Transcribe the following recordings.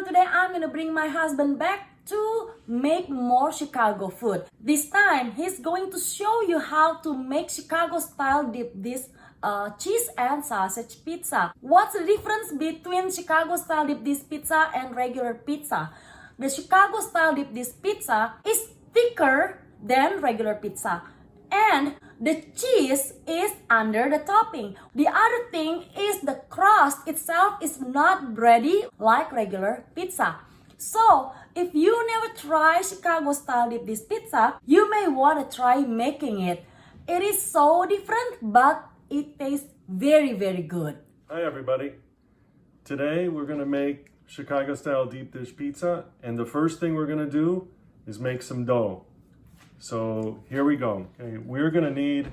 today I'm gonna bring my husband back to make more Chicago food. This time, he's going to show you how to make Chicago style deep dish cheese and sausage pizza. What's the difference between Chicago style deep dish pizza and regular pizza? The Chicago style deep dish pizza is thicker than regular pizza, and the cheese is under the topping. The other thing is the crust itself is not bready like regular pizza. So, if you never try Chicago style deep dish pizza, you may want to try making it. It is so different, but it tastes very, very good. Hi everybody. Today we're going to make Chicago style deep dish pizza, and the first thing we're going to do is make some dough. So here we go. Okay, we're going to need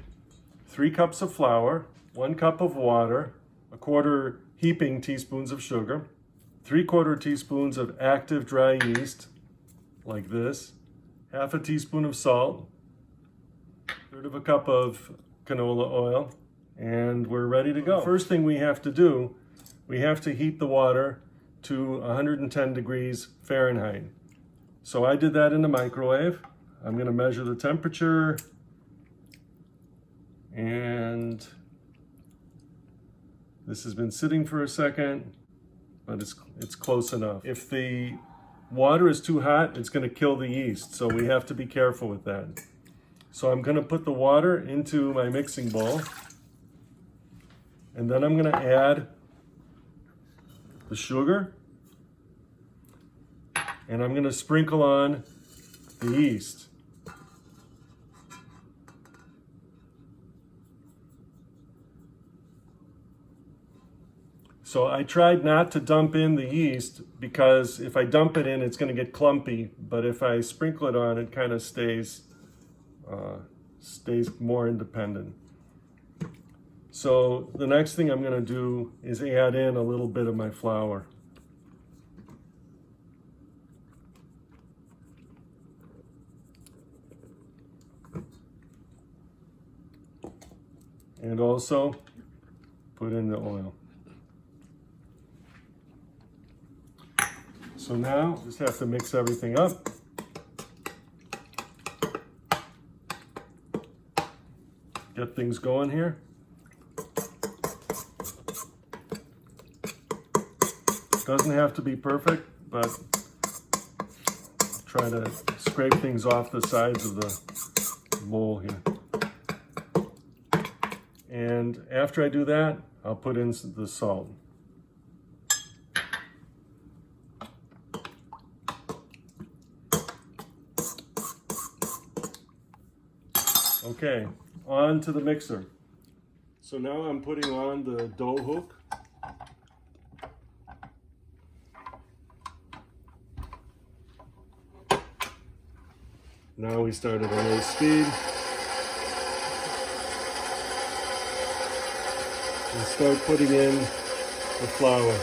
3 cups of flour, 1 cup of water, 1/4 heaping teaspoons of sugar, 3/4 teaspoons of active dry yeast, like this, 1/2 teaspoon of salt, 1/3 cup of canola oil, and we're ready to go. The first thing we have to do, we have to heat the water to 110 degrees Fahrenheit. So I did that in the microwave. I'm going to measure the temperature, and this has been sitting for a second, but it's close enough. If the water is too hot, it's going to kill the yeast, so we have to be careful with that. So I'm going to put the water into my mixing bowl, and then I'm going to add the sugar, and I'm going to sprinkle on the yeast. So I tried not to dump in the yeast, because if I dump it in, it's going to get clumpy. But if I sprinkle it on, it kind of stays more independent. So the next thing I'm going to do is add in a little bit of my flour. And also put in the oil. So now, just have to mix everything up. Get things going here. Doesn't have to be perfect, but try to scrape things off the sides of the bowl here. And after I do that, I'll put in the salt. Okay, on to the mixer. So now I'm putting on the dough hook. Now we start at a low speed. And start putting in the flour.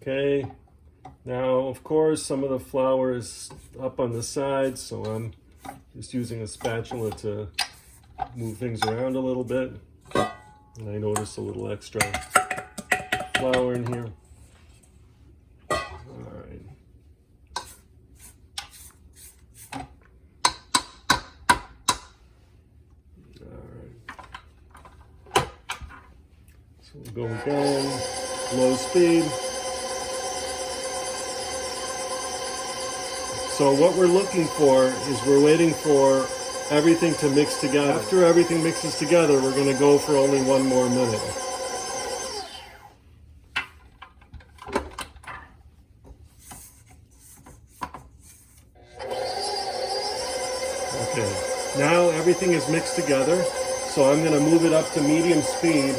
Okay, now of course some of the flour is up on the sides, so I'm just using a spatula to move things around a little bit. And I notice a little extra flour in here. All right. All right. So we'll go again, low speed. So what we're looking for is we're waiting for everything to mix together. After everything mixes together, we're going to go for only 1 more minute. Okay, now everything is mixed together, so I'm going to move it up to medium speed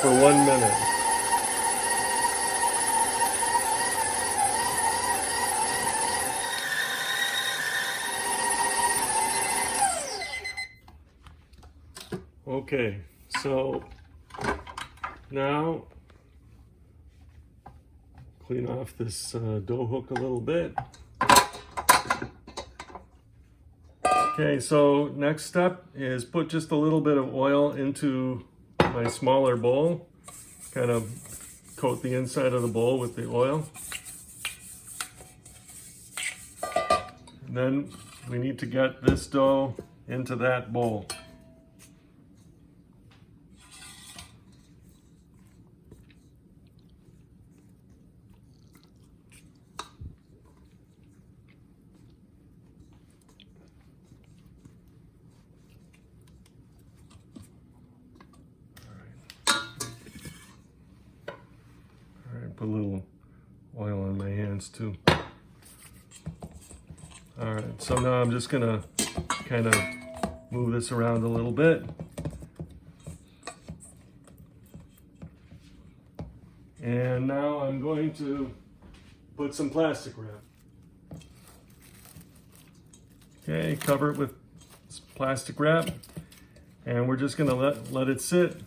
for 1 minute. Okay, so now clean off this dough hook a little bit. Okay, so next step is put just a little bit of oil into my smaller bowl. Kind of coat the inside of the bowl with the oil. And then we need to get this dough into that bowl. Put a little oil on my hands too. All right, so now I'm just gonna kind of move this around a little bit. And now I'm going to put some plastic wrap. Okay, cover it with plastic wrap. And we're just gonna let it sit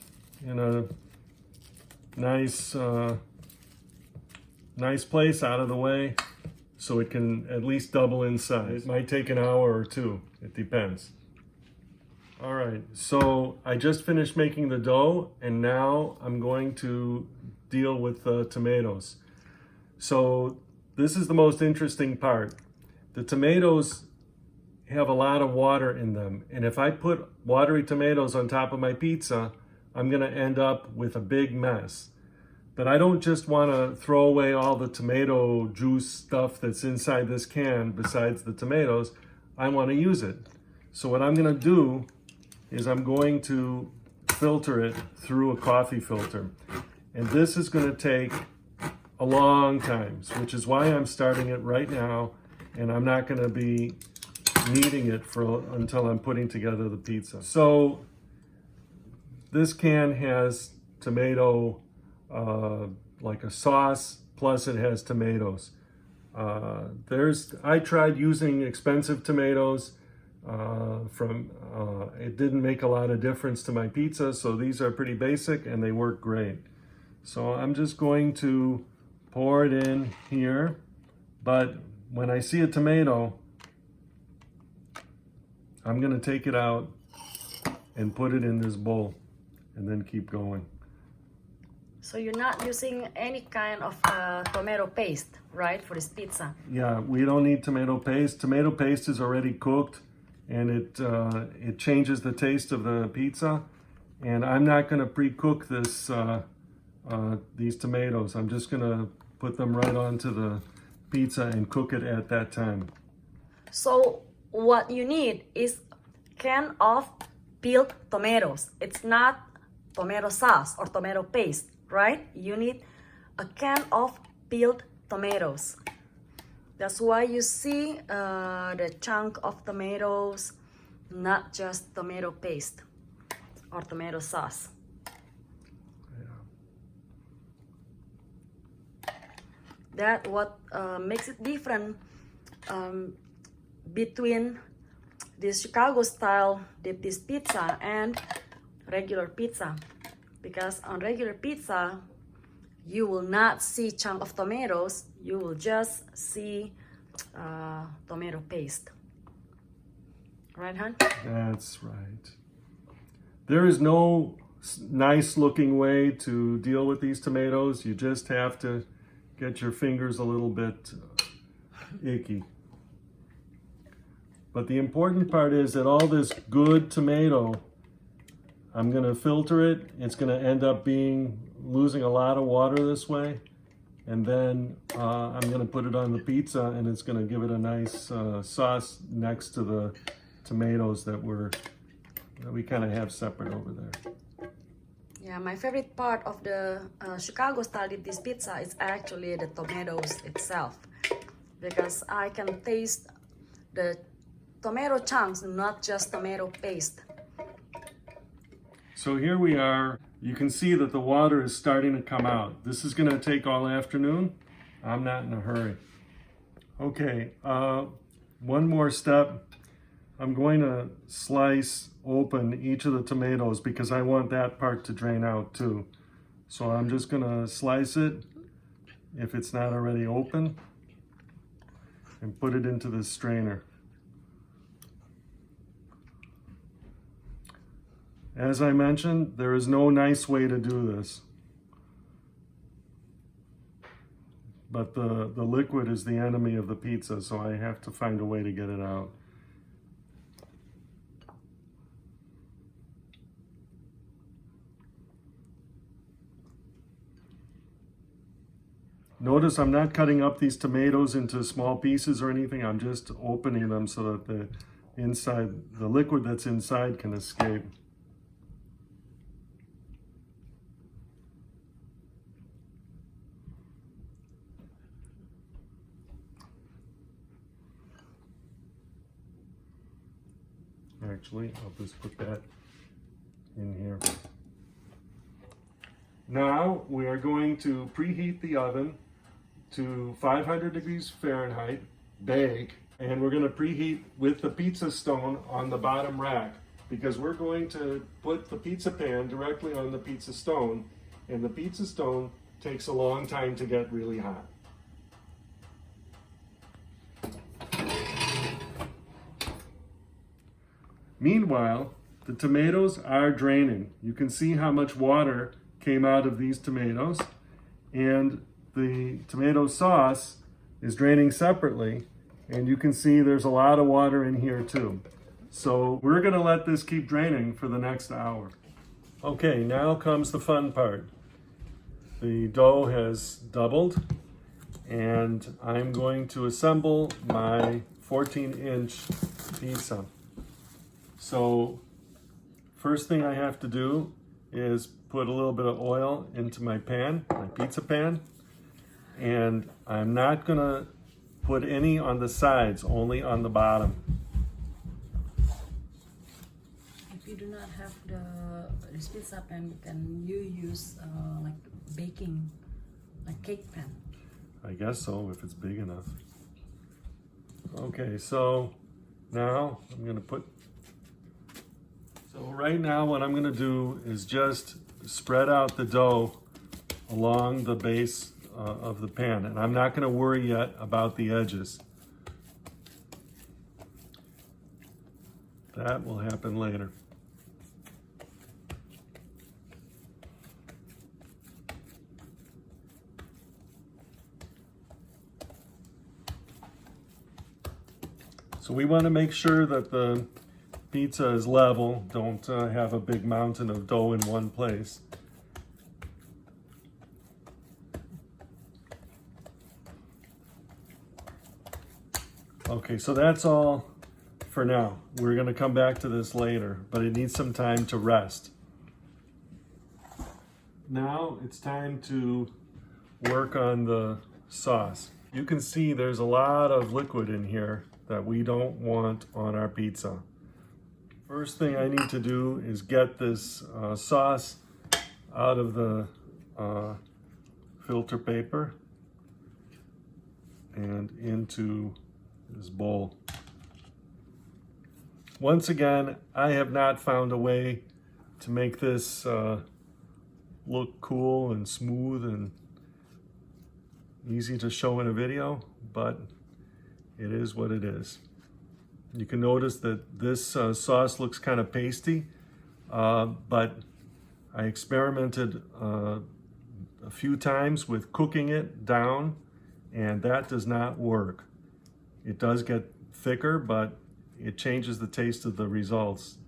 in a nice nice place out of the way so it can at least double in size. It might take an hour or two, it depends. All right, so I just finished making the dough and now I'm going to deal with the tomatoes. So this is the most interesting part. The tomatoes have a lot of water in them, and if I put watery tomatoes on top of my pizza, I'm gonna end up with a big mess. But I don't just want to throw away all the tomato juice stuff that's inside this can besides the tomatoes. I want to use it. So what I'm going to do is I'm going to filter it through a coffee filter. And this is going to take a long time, which is why I'm starting it right now. And I'm not going to be kneading it until I'm putting together the pizza. So this can has tomato like a sauce, plus it has tomatoes. I tried using expensive tomatoes it didn't make a lot of difference to my pizza, so these are pretty basic and they work great. So I'm just going to pour it in here, but when I see a tomato, I'm gonna take it out and put it in this bowl and then keep going. So you're not using any kind of tomato paste, right, for this pizza? Yeah, we don't need tomato paste. Tomato paste is already cooked, and it changes the taste of the pizza. And I'm not going to pre-cook these tomatoes. I'm just going to put them right onto the pizza and cook it at that time. So what you need is can of peeled tomatoes. It's not tomato sauce or tomato paste. Right? You need a can of peeled tomatoes. That's why you see the chunk of tomatoes, not just tomato paste or tomato sauce. Yeah. That what makes it different between this Chicago style deep dish pizza and regular pizza. Because on regular pizza, you will not see chunk of tomatoes. You will just see tomato paste. Right, hon? That's right. There is no nice looking way to deal with these tomatoes. You just have to get your fingers a little bit icky. But the important part is that all this good tomato, I'm going to filter it. It's going to end up losing a lot of water this way. And then I'm going to put it on the pizza and it's going to give it a nice sauce next to the tomatoes that we kind of have separate over there. Yeah, my favorite part of the Chicago style deep dish pizza is actually the tomatoes itself. Because I can taste the tomato chunks, not just tomato paste. So here we are. You can see that the water is starting to come out. This is going to take all afternoon. I'm not in a hurry. Okay, one more step. I'm going to slice open each of the tomatoes because I want that part to drain out too. So I'm just going to slice it, if it's not already open, and put it into the strainer. As I mentioned, there is no nice way to do this. But the liquid is the enemy of the pizza, so I have to find a way to get it out. Notice I'm not cutting up these tomatoes into small pieces or anything. I'm just opening them so that the liquid that's inside can escape. Actually, I'll just put that in here. Now we are going to preheat the oven to 500 degrees Fahrenheit, bake, and we're going to preheat with the pizza stone on the bottom rack because we're going to put the pizza pan directly on the pizza stone, and the pizza stone takes a long time to get really hot. Meanwhile, the tomatoes are draining. You can see how much water came out of these tomatoes, and the tomato sauce is draining separately, and you can see there's a lot of water in here too. So we're gonna let this keep draining for the next hour. Okay, now comes the fun part. The dough has doubled, and I'm going to assemble my 14-inch pizza. So first thing I have to do is put a little bit of oil into my pan, my pizza pan, and I'm not gonna put any on the sides, only on the bottom. If you do not have this pizza pan, can you use like baking, like cake pan? I guess so, if it's big enough. Okay, so now I'm gonna so right now what I'm gonna do is just spread out the dough along the base of the pan, and I'm not gonna worry yet about the edges. That will happen later. So we want to make sure that the pizza is level. Don't have a big mountain of dough in one place. Okay, so that's all for now. We're going to come back to this later, but it needs some time to rest. Now it's time to work on the sauce. You can see there's a lot of liquid in here that we don't want on our pizza. First thing I need to do is get this sauce out of the filter paper and into this bowl. Once again, I have not found a way to make this look cool and smooth and easy to show in a video, but it is what it is. You can notice that this sauce looks kind of pasty, but I experimented a few times with cooking it down, and that does not work. It does get thicker, but it changes the taste of the results.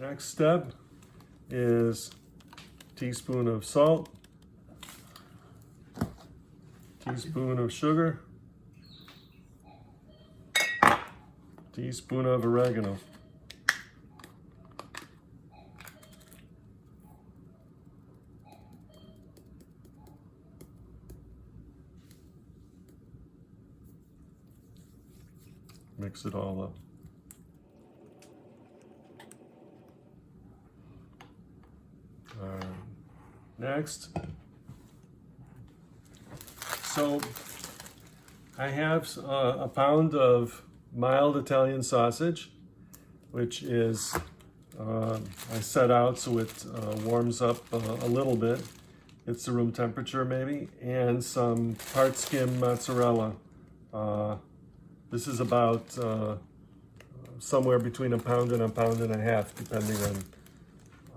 Next step is a teaspoon of salt, teaspoon of sugar, teaspoon of oregano. Mix it all up. Next, so I have a pound of mild Italian sausage, which is, I set out so it warms up a little bit. It's the room temperature maybe, and some part skim mozzarella. This is about somewhere between a pound and a half, depending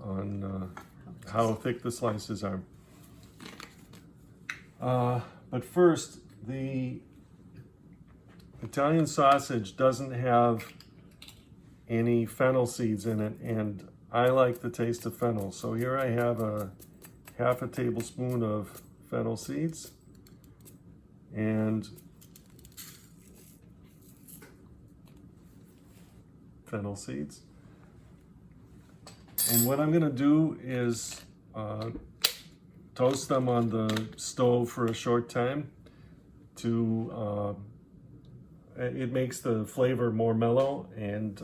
on how thick the slices are. But first, the Italian sausage doesn't have any fennel seeds in it, and I like the taste of fennel. So here I have half a tablespoon of fennel seeds, and fennel seeds. And what I'm gonna do is toast them on the stove for a short time to, it makes the flavor more mellow, and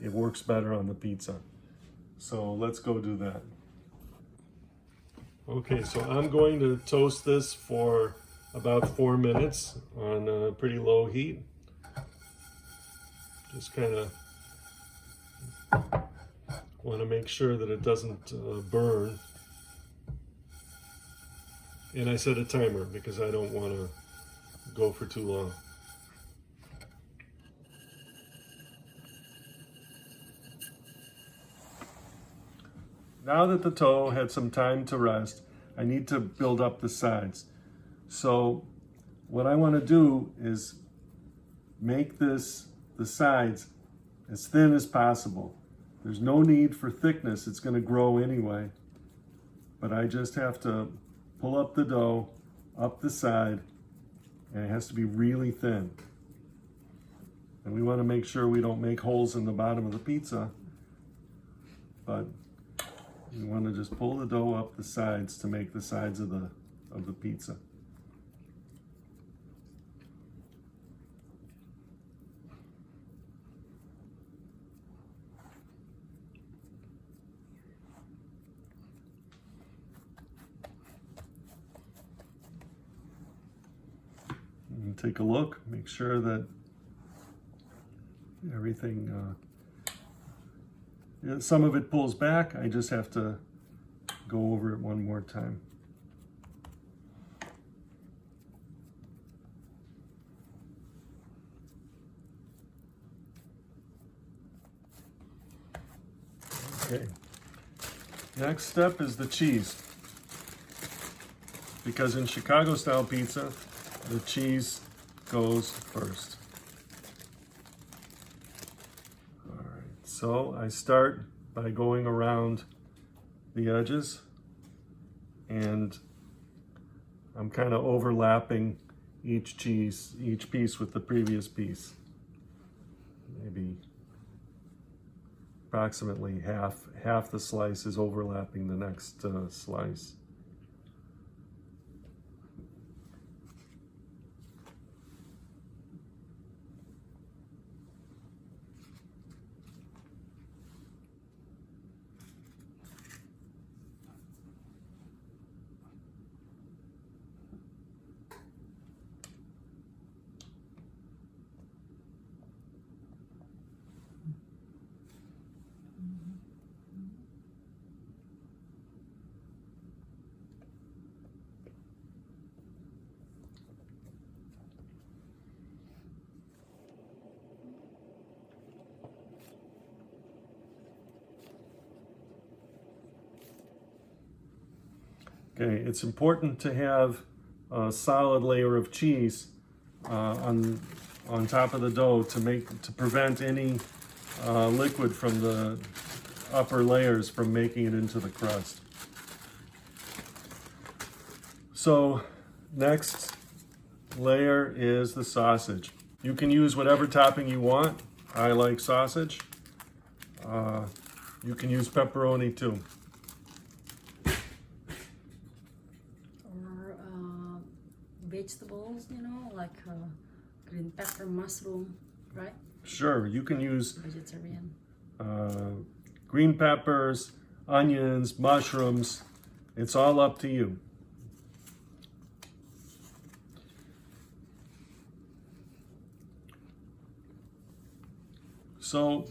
it works better on the pizza. So let's go do that. Okay, so I'm going to toast this for about 4 minutes on a pretty low heat. Just kind of want to make sure that it doesn't burn. And I set a timer because I don't want to go for too long. Now that the dough had some time to rest, I need to build up the sides. So what I want to do is make the sides as thin as possible. There's no need for thickness, it's going to grow anyway. But I just have to pull up the dough, up the side, and it has to be really thin. And we want to make sure we don't make holes in the bottom of the pizza, but we want to just pull the dough up the sides to make the sides of the pizza. And take a look, make sure that everything, some of it pulls back. I just have to go over it one more time. Okay. Next step is the cheese. Because in Chicago style pizza, the cheese goes first. All right, so I start by going around the edges, and I'm kind of overlapping each piece with the previous piece. Maybe approximately half the slice is overlapping the next slice. Okay, it's important to have a solid layer of cheese on top of the dough to prevent any liquid from the upper layers from making it into the crust. So next layer is the sausage. You can use whatever topping you want. I like sausage. You can use pepperoni too. Vegetables, you know, like green pepper, mushroom, right? Sure, you can use Vegetarian. Green peppers, onions, mushrooms. It's all up to you. So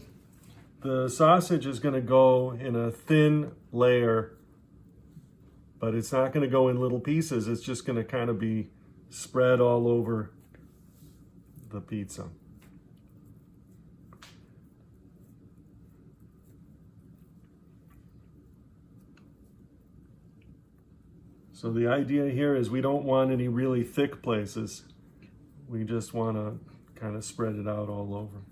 the sausage is going to go in a thin layer, but it's not going to go in little pieces. It's just going to kind of be spread all over the pizza. So the idea here is we don't want any really thick places. We just want to kind of spread it out all over.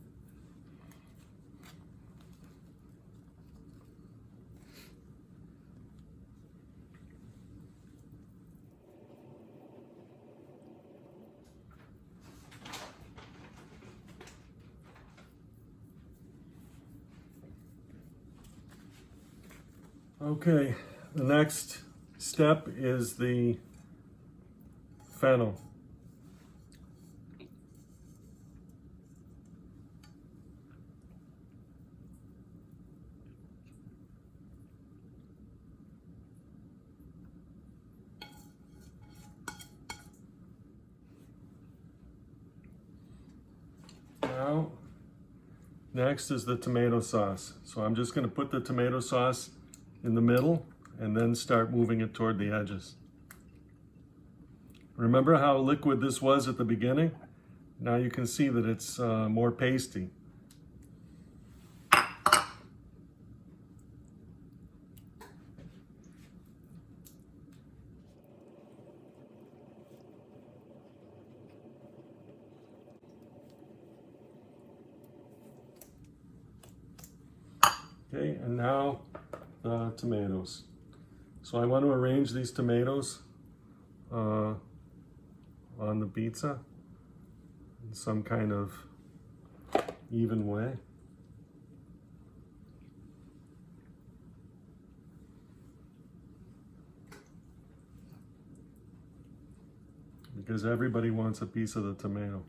Okay, the next step is the fennel. Now, next is the tomato sauce. So I'm just going to put the tomato sauce in the middle and then start moving it toward the edges. Remember how liquid this was at the beginning? Now you can see that it's more pasty. Okay, and now the tomatoes. So I want to arrange these tomatoes on the pizza in some kind of even way. Because everybody wants a piece of the tomato.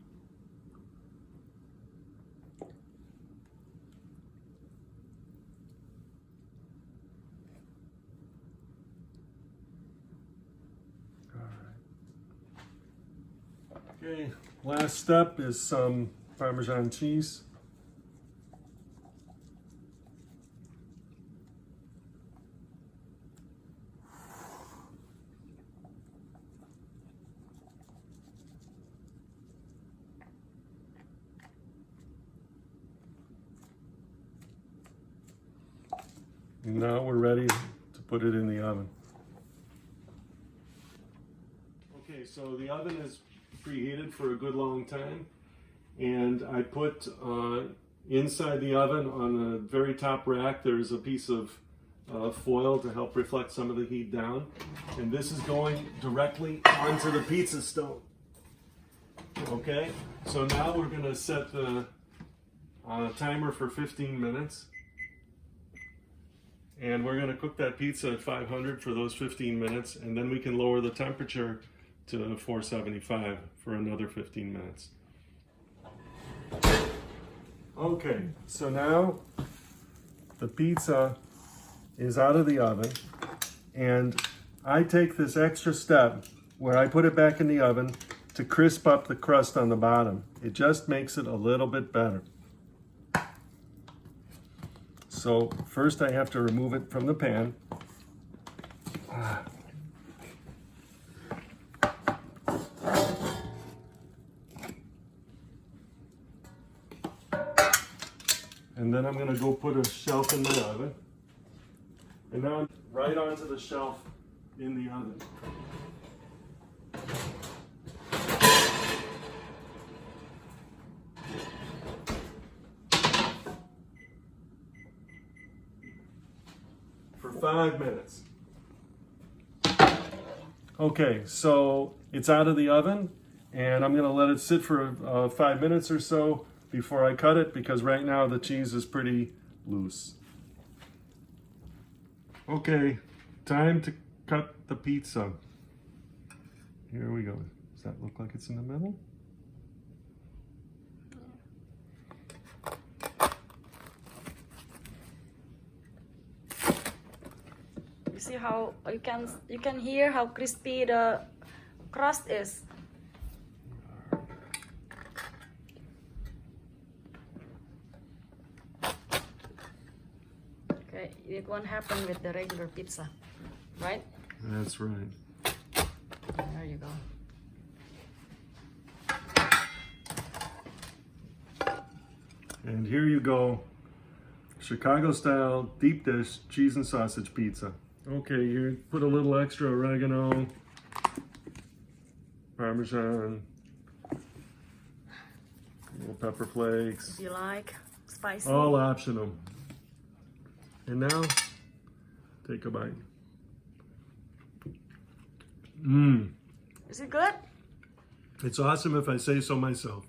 Okay, last step is some Parmesan cheese. And now we're ready to put it in the oven. Okay, so the oven is preheated for a good long time, and I put inside the oven on the very top rack there's a piece of foil to help reflect some of the heat down, and this is going directly onto the pizza stone. Okay, so now we're going to set the timer for 15 minutes, and we're going to cook that pizza at 500 for those 15 minutes, and then we can lower the temperature to 475 for another 15 minutes. Okay, so now the pizza is out of the oven, and I take this extra step where I put it back in the oven to crisp up the crust on the bottom. It just makes it a little bit better. So first I have to remove it from the pan. And then I'm going to go put a shelf in the oven. And now I'm right onto the shelf in the oven. For 5 minutes. Okay, so it's out of the oven, and I'm going to let it sit for 5 minutes or so before I cut it, because right now the cheese is pretty loose. Okay, time to cut the pizza. Here we go. Does that look like it's in the middle? You see how you can hear how crispy the crust is. Okay, it won't happen with the regular pizza, right? That's right. There you go. And here you go. Chicago style deep dish cheese and sausage pizza. Okay, you put a little extra oregano, Parmesan, little pepper flakes. If you like spicy. All optional. And now, take a bite. Mmm. Is it good? It's awesome if I say so myself.